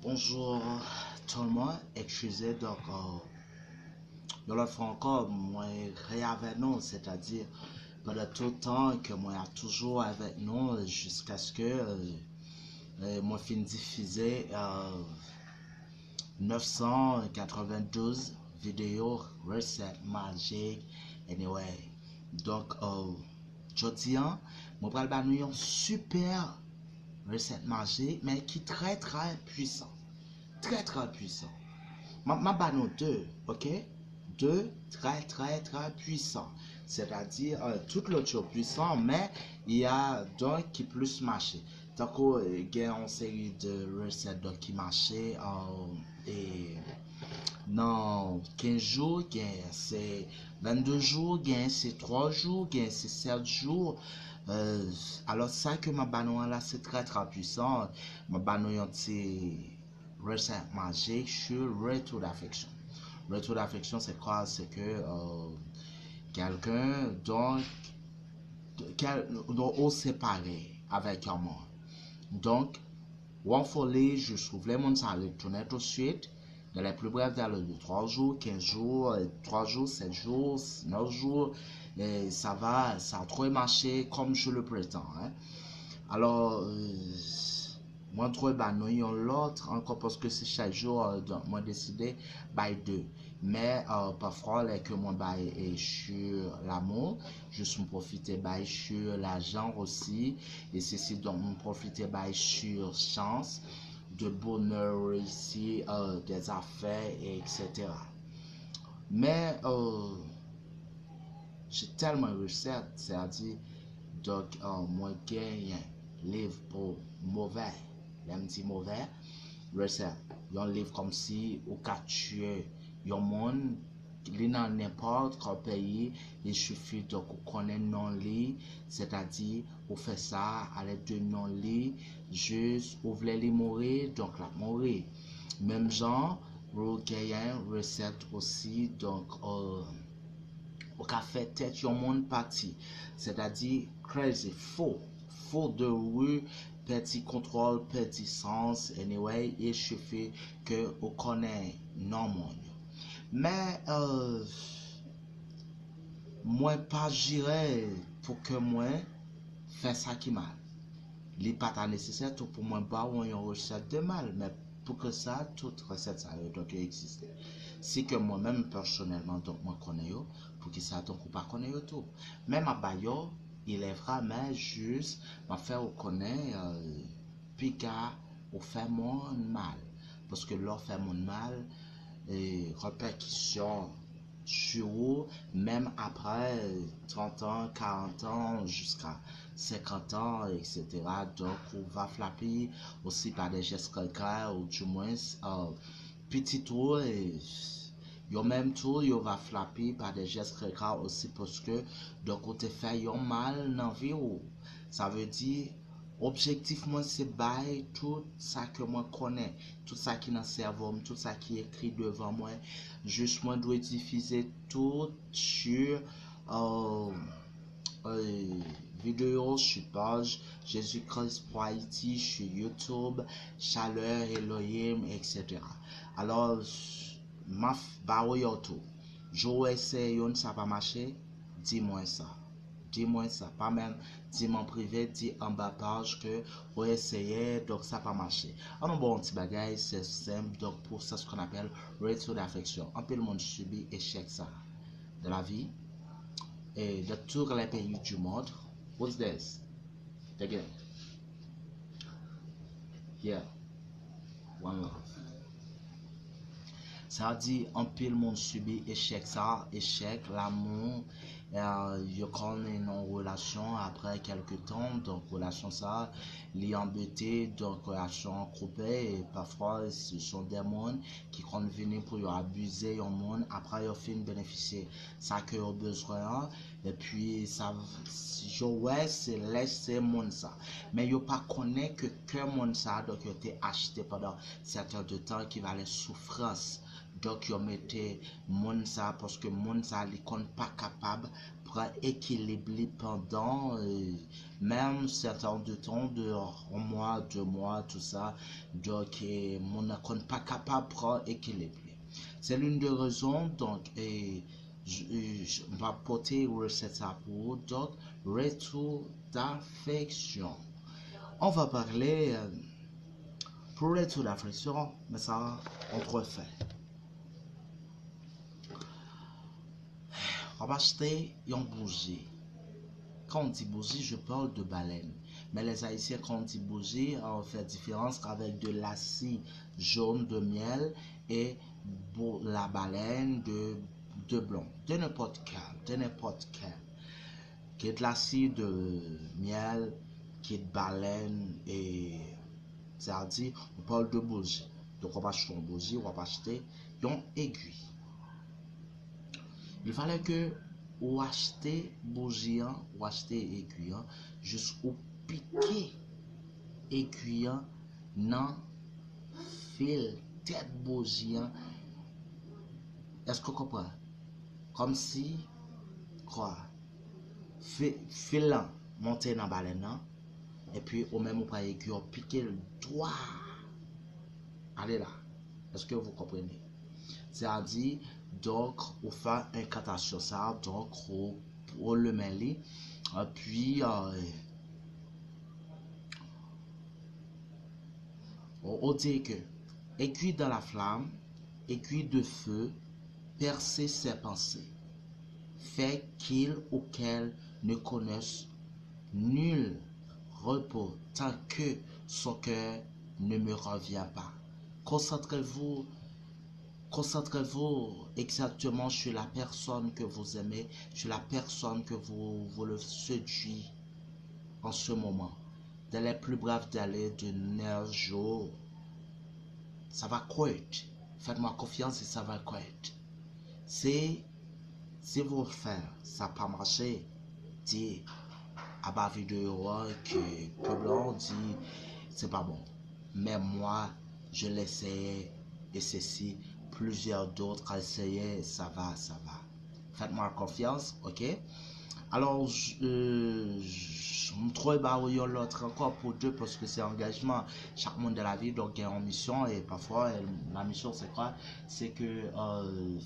Bonjour tout le monde, excusez donc, dans le fois encore, moi, avec nous, c'est-à-dire pendant tout le temps que moi a toujours avec nous jusqu'à ce que moi fin diffuser 992 vidéos, recettes magiques, anyway. Donc, je dis, moi, je vais vous une super recette magique, mais qui est très très puissant. Très très puissant. Ma banon deux, ok? Deux très très très puissants. C'est-à-dire, tout l'autre chose puissant, mais il y a d'un qui plus marché. Donc, il y a une série de recettes qui marchaient et dans 15 jours, c'est 22 jours, c'est 3 jours, c'est 7 jours. Alors, ça que ma banon là, c'est très très puissant. Ma banon, c'est recette magique sur retour d'affection. Retour d'affection, c'est quoi? C'est que quelqu'un dont on séparé avec un monde. Donc, on folie, je trouve les monde ça retourner tout de suite. Dans les plus brefs délais de 3 jours, 15 jours, 3 jours, 7 jours, 9 jours, et ça a trop marché comme je le prétends. Hein. Alors, moi, je trouve l'autre encore parce que c'est chaque jour, donc moi décidé by deux. Mais parfois, là, que moi est sur l'amour, je suis profité by sur l'argent aussi. Et c'est donc me profiter by sur chance, de bonheur ici, des affaires, etc. Mais j'ai tellement recette, c'est-à-dire, donc, moi, gagne livre pour mauvais. Même si mauvais, recette. Un livre comme si, au cas tuer, un monde, il dans n'importe quel pays, il suffit de connaître non-lit, c'est-à-dire, vous faites ça à l'aide de non-lit, juste, vous voulez mourir, donc la mourir. Même genre, vous gagnez recette aussi, donc, au café tête yon monde parti, c'est-à-dire crazy, faux de rue, petit contrôle, petit sens, anyway, il suffit que on connaît non monde. Mais moi pas j'irai pour que moi faire ça qui mal. Il n'est pas nécessaire pour moi pas ou une recette de mal, mais pour que ça, toute recette ça doit exister. Si que moi-même personnellement donc moi connais yo, pour que ça donc ou pas connais yo tout. Même à bayo, il est vraiment juste m'a faire connaître pika ou faire mon mal parce que leur fait mon mal et répercussion sur vous, même après 30 ans, 40 ans, jusqu'à 50 ans, etc. Donc, on va flapper aussi par des gestes quelqu'un, ou du moins, petit tour, et yo même tour, yo va flapper par des gestes quelqu'un aussi parce que, donc, on te fait yon mal dans la vie. Ça veut dire, objectivement, c'est bail tout ça que moi connais, tout ça qui est dans le cerveau, tout ça qui est écrit devant moi. Juste moi dois diffuser tout sur vidéo sur page Jésus-Christ pour Haïti sur YouTube, Chaleur, Elohim, etc. Alors, ma baroyo tout. Je vais essayer, ça va marcher, dis-moi ça. Dis-moi ça, pas même dis-moi en privé, dis en bas page que vous essayez, donc ça pas marché. Alors bon, petit bagage, c'est simple, donc pour ça, ce qu'on appelle retour d'affection. Un peu le monde subit échec ça de la vie et de tous les pays du monde. What's this? Again. Yeah. One love. Ça dit un peu le monde subit échec ça, échec, l'amour. Je connais une relation après quelques temps, donc relation ça, les embêter, donc relation groupée, et parfois ce sont des mondes qui comptent venir pour abuser un monde, après ils finissent bénéficier ça que ont besoin, et puis ça, je ouais, c'est laisser monde ça, mais ils pas connaît que monde ça, donc ils ont été acheté pendant certain de temps qui va les souffrances. Donc, yo mette moun ça parce que moun ça li kon pas capable prend équilibre pendant même certain de temps, de un mois, 2 mois, tout ça. Donc, mon n'est pas capable de prendre équilibre. C'est l'une des raisons, donc, je vais porter une recette à vous. Donc, retour d'affection. On va parler pour retour d'affection, mais ça, on refait. On va acheter une bougie. Quand on dit bougie, je parle de baleine. Mais les Haïtiens, quand on dit bougie, on fait différence avec de l'acide jaune de miel et la baleine de blanc. De n'importe quel. Qui est de l'acide de miel, qui est de baleine et c'est-à-dire, on parle de bougie. Donc, on va acheter une bougie, on va acheter une aiguille. Il fallait que ou acheter bougie ou acheter aiguille jusqu'au piquer aiguille dans fil tête bougie. Est-ce que vous comprenez? Comme si quoi fil monter dans baleine et puis au même pas aiguille piquer le doigt. Allez là. Est-ce que vous comprenez? C'est-à-dire donc on fait un catastrophe ça donc on le met puis on dit que aiguille dans la flamme, aiguille de feu, percer ses pensées, fait qu'il ou qu'elle ne connaisse nul repos tant que son cœur ne me revient pas. Concentrez-vous exactement sur la personne que vous aimez, sur la personne que vous le séduisez en ce moment. Dans les plus brefs délais de 9 jours, ça va correct. Faites-moi confiance et ça va correct. Si vous le faites, ça n'a pas marché, dites à ma vidéo que problème dit c'est pas bon. Mais moi, je l'essaye et ceci. Plusieurs d'autres essayaient, ça va. Faites-moi confiance, ok? Alors, je me trouve l'autre encore pour deux parce que c'est engagement. Chaque monde de la vie, donc il y a une mission et parfois la mission c'est quoi? C'est que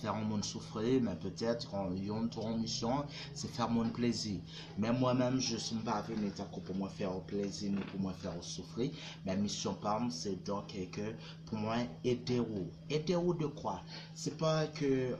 faire un monde souffrir, mais peut-être il y a une mission, c'est faire mon plaisir. Mais moi-même, je ne suis pas venu pour moi faire plaisir ni pour moi faire souffrir. Ma mission c'est donc que pour moi aider vous. Aider vous de quoi? C'est pas que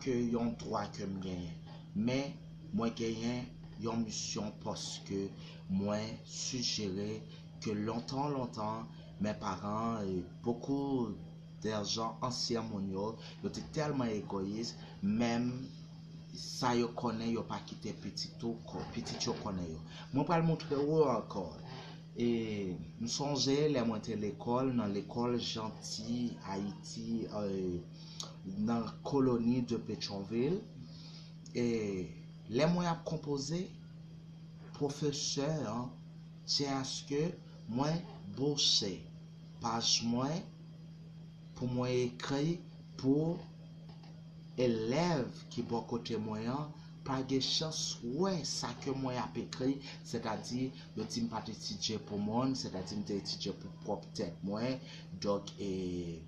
y a un droit que me gagne. Mais moi gagne une mission parce que moi suggérais que longtemps mes parents et beaucoup d'argent anciens mondiaux étaient tellement égoïstes, même ça yo connaît yo pas quitté petit yo connaît yo. Moi pas le montrer encore. Et me songeais les monter l'école dans l'école Gentil Haïti dans la colonie de Pétionville. Et les moyens composés, professeur, c'est à ce que moi bosser, page moi, pour moi écrire pour élèves qui bon côté moyen, pas de chance, ouais, ça que moi a écrit, c'est-à-dire, le team pas étudier pour moi, c'est-à-dire, étudier pour propre tête moi, donc, et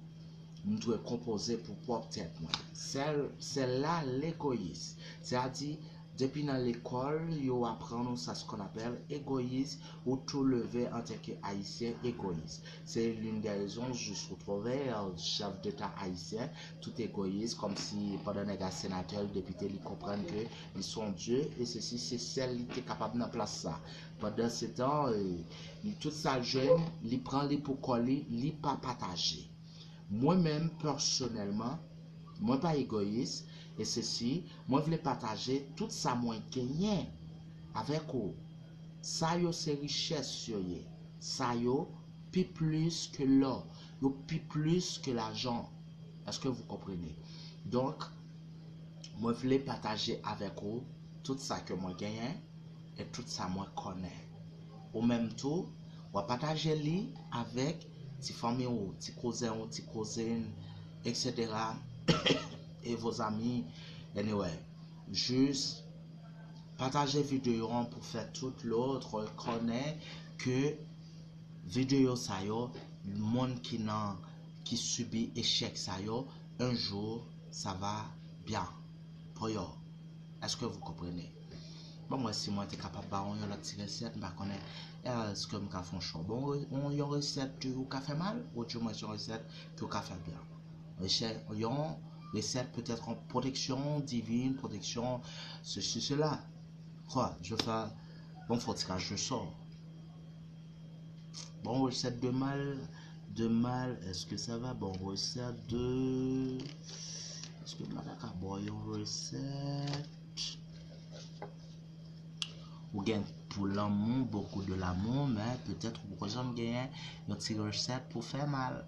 nous devons composer pour propre tête. C'est là l'égoïsme. C'est-à-dire, depuis dans l'école, ils apprennent ça ce qu'on appelle égoïsme ou tout lever en tant qu'haïtien égoïste. C'est l'une des raisons que je suis retrouvé chef d'État haïtien, tout égoïste, comme si pendant les gars sénateurs, les députés, ils comprennent qu'ils sont Dieu et ceci, c'est celle qui est capable de place ça. Pendant ce temps, tout ça jeune, ils prennent pour coller, ils pas partager. Moi-même, personnellement, moi pas égoïste, et ceci, moi je voulais partager tout ça moi gagné avec vous. Ça yo c'est richesse sur y. Ça yo puis plus que l'or, yo puis plus que l'argent. Est-ce que vous comprenez? Donc, moi je voulais partager avec vous tout ça que moi gagné et tout ça moi connais. Au même temps, on va partager li avec tes familles ou tes cousins ou tes cousines, etc. et vos amis. Anyway, juste partager vidéo pour faire tout l'autre connaît que vidéo ça yo monde qui subit échec ça yo un jour ça va bien pour yo. Est-ce que vous comprenez? Bon, moi si moi t'es capable bah on y a la petite recette bah connaît est-ce que me font chaud bon on y a recette qui a fait mal ou du moins une recette qui a fait bien recette peut-être en protection divine protection ceci cela quoi je fais bon faut que je sors bon recette de mal est-ce que ça va bon recette de est-ce que moi d'accord bon une recette ou gain pour l'amour beaucoup de l'amour mais peut-être pour j'aime gagner une petite recette pour faire mal.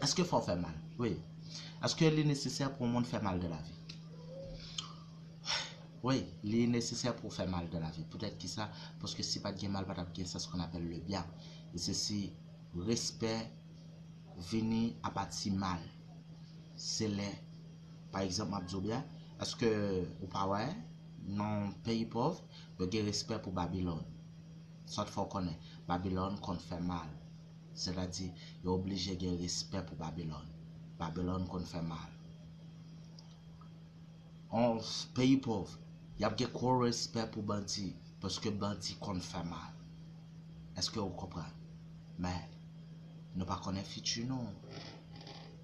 Est-ce qu'il faut faire mal? Oui. Est-ce qu'il est nécessaire pour le monde faire mal de la vie? Oui, il est nécessaire pour faire mal de la vie. Peut-être que ça, parce que si pas de mal, pas de c'est ce qu'on appelle le bien. Et ceci, respect, venir à partir mal. C'est les, par exemple, bien, est-ce que, ou pas ouais, non pays pauvre, il y a respect pour Babylone. Ça, il faut connaître. Babylone qu'on fait mal. C'est-à-dire, il est obligé de respect pour Babylone. Babylone qu'on fait mal. En pays pauvre, il y a un gros respect pour bandit parce que bandit qu'on fait mal. Est-ce que vous comprenez? Mais nous pas connaître futur non.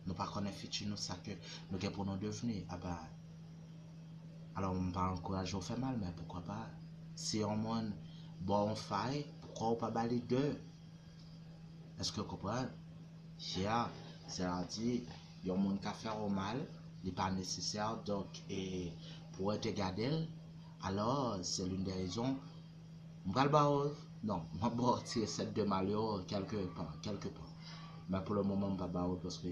Nous pas connaître futur nous ça que nous avons pour nous devenir. Ah bah, alors on va encourager à faire mal, mais pourquoi pas? Si on monde bon faille, pourquoi on pas balayer deux? Est-ce que vous comprenez? C'est-à-dire, il y a un monde qui a fait mal, il n'est pas nécessaire, donc, et pour être gardé, alors c'est l'une des raisons. Non, je vais retirer cette de malheur quelque part. Mais pour le moment, je ne vais pas parce que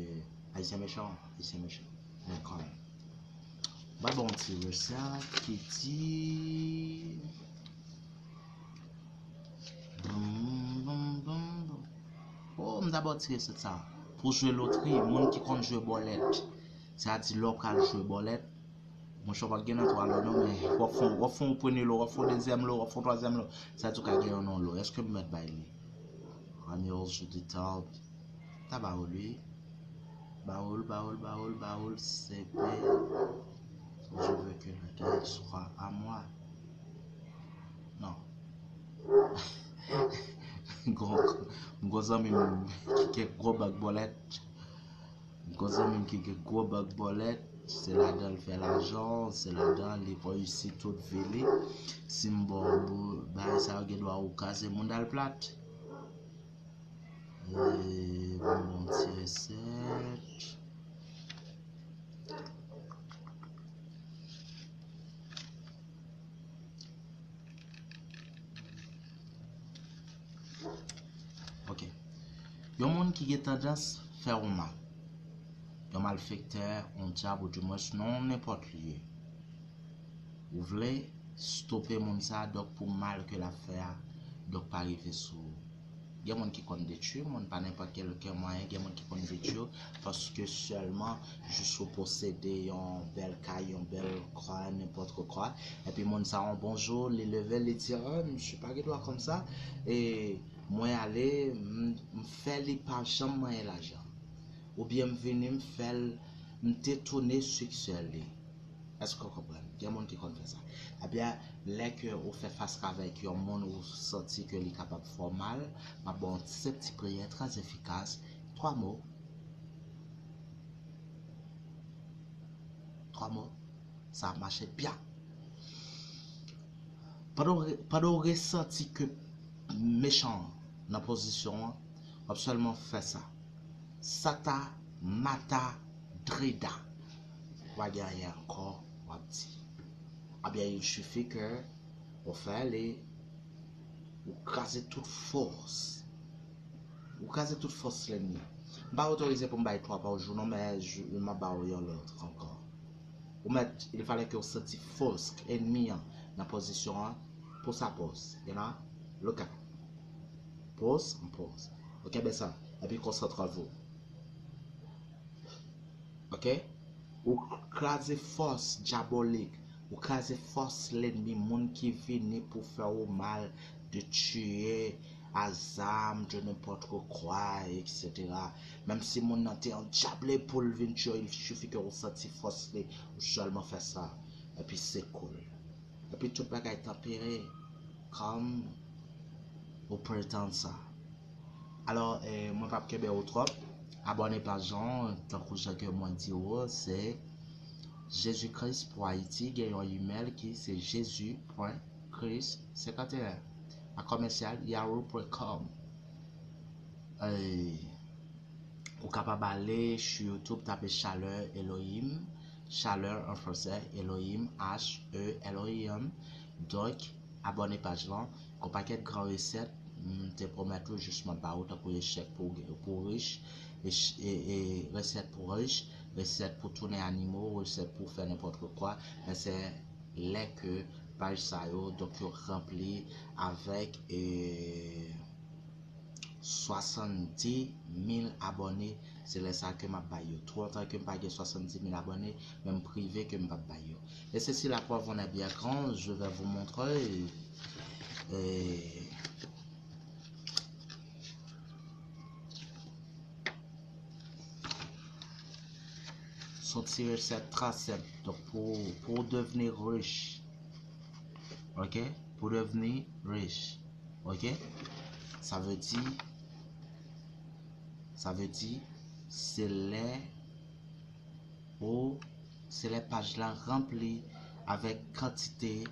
c'est méchant, Mais quand même. Je vais retirer ça qui dit. Oh, je vais retirer ça. Pour jouer loterie, les gens qui comptent jouer bolette, c'est-à-dire local jouer bolette. Mon cheval gagne trois lots, non, mais on fait un premier lot, on fait un deuxième lot, on fait un troisième lot. Ça tout cas gagne un lot. Est-ce que vous mettez bail? Ranios, je dis table. T'as baouli. Baoul, c'est je veux que le gars soit à moi. Non. Gros ami qui est gros bac bolette. Gros ami qui est gros bac bolette. C'est là-dedans il fait l'argent, c'est là-dedans il réussit toute ville. Si m'bon bah ça doit ou casser mon dal plate. Et bon tirer 7. OK. Yon monde qui a tendance à faire mal. Un malfaiteur, un diable ou du moins non n'importe lieu. Vous voulez stopper mon ça donc pour mal que l'affaire donc pas arriver sous. Il y a des gens qui connaissent des tueurs, pas n'importe quel moyen, il y a des gens qui connaissent des tueurs parce que seulement je suis possédé en belle caille, en belle croix, n'importe quoi. Et puis mon ça en bonjour, les lever, les dire, je ne suis pas qui doit comme ça. Et moi aller, me faire les pas jamais l'argent. Ou bien venir me faire me détourner sexuellement. Est-ce que vous comprenez? Il y a des gens qui connaissent ça. Eh bien, les que vous faites face avec un monde où vous sentez que est capable de faire mal, mais bon, ces petites prières très efficaces. 3 mots. 3 mots. Ça marche bien. Pas de ressenti que méchant dans la position, absolument fait ça. Sata, mata, drida. Va gagner encore, va petit. Ah bien, il suffit que vous faites vous crasez toute force. Vous crasez toute force l'ennemi. Je ne vais pas autoriser pour me battre 3 par jour, non, mais je vais me battre l'autre encore. Il fallait que vous sentiez force ennemi dans la position pour sa pause. You know? Le cas. Pause, on pause. Ok, ben ça. Et puis concentrez-vous. Ok? ou crase force diabolique, ou crase force l'ennemi, monde qui vient pour faire au mal, de tuer, à zam, de n'importe quoi, etc. Même si mon nan te en diable pour le venir tuer, il suffit que vous sentiez force, ou seulement faire ça. Et puis c'est cool. Et puis tout le bagage est tempéré, comme vous prétendez ça. Alors, moi, pas que au trop. Abonnez pas Jean, tant que moi dit, c'est Jésus-Christ pour Haïti. Il y a un email qui c'est jésus.christ51 à commercial yahoo.com. Vous capable aller sur YouTube, taper Chaleur Elohim, Chaleur en français, Elohim, H-E-L-O-I-M. Donc, abonnez page là, un paquet de grandes recettes. Te promettre justement pas autant pour échec pour riches et recettes pour riches, recettes pour tourner animaux, recettes pour faire n'importe quoi. Mais c'est les que page ça donc rempli avec 70 000 abonnés. C'est là ça que m'a baillé. Trop longtemps que m'a baillé 70 000 abonnés, même privé que m'a baillé. Et ceci la preuve on est bien grand. Je vais vous montrer. Sortir cette trace. Donc pour devenir riche, ok, pour devenir riche, ok, ça veut dire c'est les pages là remplies avec quantité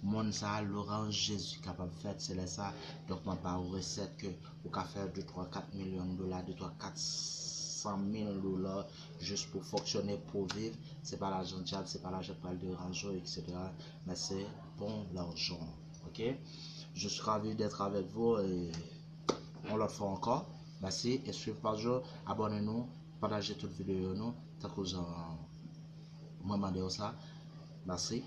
Monza Laurent Jésus capable de faire c'est ça. Donc moi pas recette que vous pouvez faire 2 3 4 millions de dollars, 2 3 400 000 dollars juste pour fonctionner, pour vivre. C'est pas l'argent de c'est pas l'argent de déranger, etc. Mais c'est bon l'argent. Ok, je suis ravi d'être avec vous et on le fait encore. Merci et suivez par jour, abonnez-nous, partagez toute vidéo nous, tant que vous en moi ça. Merci.